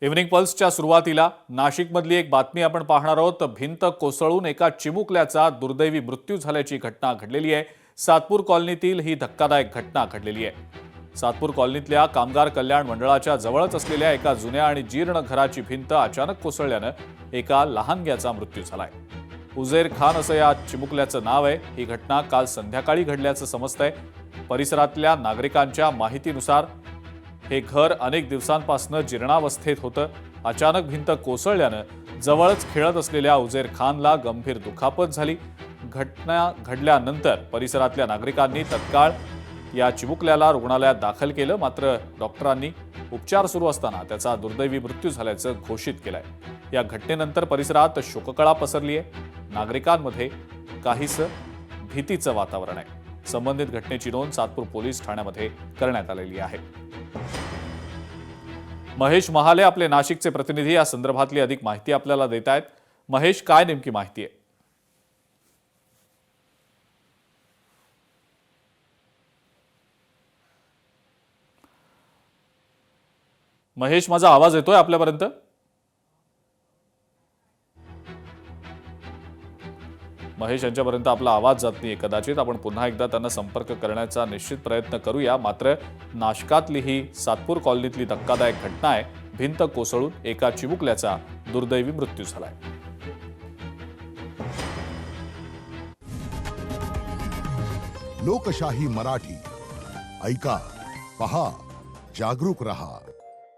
Evening पल्सच्या सुरुवातीला नाशिकमधली एक बातमी आपण पाहणार आहोत। भिंत कोसळून एका चिमुकल्याचा दुर्दैवी मृत्यू झाल्याची घटना घडलेली आहे। सातपूर कॉलनीतील ही धक्कादायक घटना घडलेली आहे। सातपूर कॉलनीतल्या कामगार कल्याण मंडळाच्या जवळच असलेल्या एका जुन्या आणि जीर्ण घराची भिंत अचानक कोसळल्यानं एका लहानग्याचा मृत्यू झालाय। उजेर खान असं या चिमुकल्याचं नाव आहे। ही घटना काल संध्याकाळी घडल्याचं समजतंय। परिसरातल्या नागरिकांच्या माहितीनुसार हे घर अनेक दिवसांपासून जीर्णावस्थेत होतं। अचानक भिंत कोसळल्यानं जवळच खेळत असलेल्या उजेर खानला गंभीर दुखापत झाली। घटना घडल्यानंतर परिसरातल्या नागरिकांनी तत्काळ या चिमुकल्याला रुग्णालयात दाखल केलं, मात्र डॉक्टरांनी उपचार सुरू असताना त्याचा दुर्दैवी मृत्यू झाल्याचं घोषित केलंय। या घटनेनंतर परिसरात शोककळा पसरली आहे। नागरिकांमध्ये काहीसं भीतीचं वातावरण आहे। संबंधित घटनेची नोंद सातपूर पोलीस ठाण्यामध्ये करण्यात आलेली आहे। महेश महाले आपले नाशिकचे प्रतिनिधी या संदर्भातली अधिक माहिती आपल्याला देत आहेत। महेश, काय नेमकी माहिती आहे? महेश, माझा आवाज येतोय आपल्यापर्यंत? महेश यांच्यापर्यंत आपला आवाज जात नाहीये। कदाचित आपण पुन्हा एकदा त्यांना संपर्क करण्याचा निश्चित प्रयत्न करूया। मात्र नाशकातली ही सातपूर कॉलनीतली धक्कादायक घटना आहे। भिंत कोसळून एका चिमुकल्याचा दुर्दैवी मृत्यू झालाय। लोकशाही मराठी ऐका, पहा, जागरूक रहा।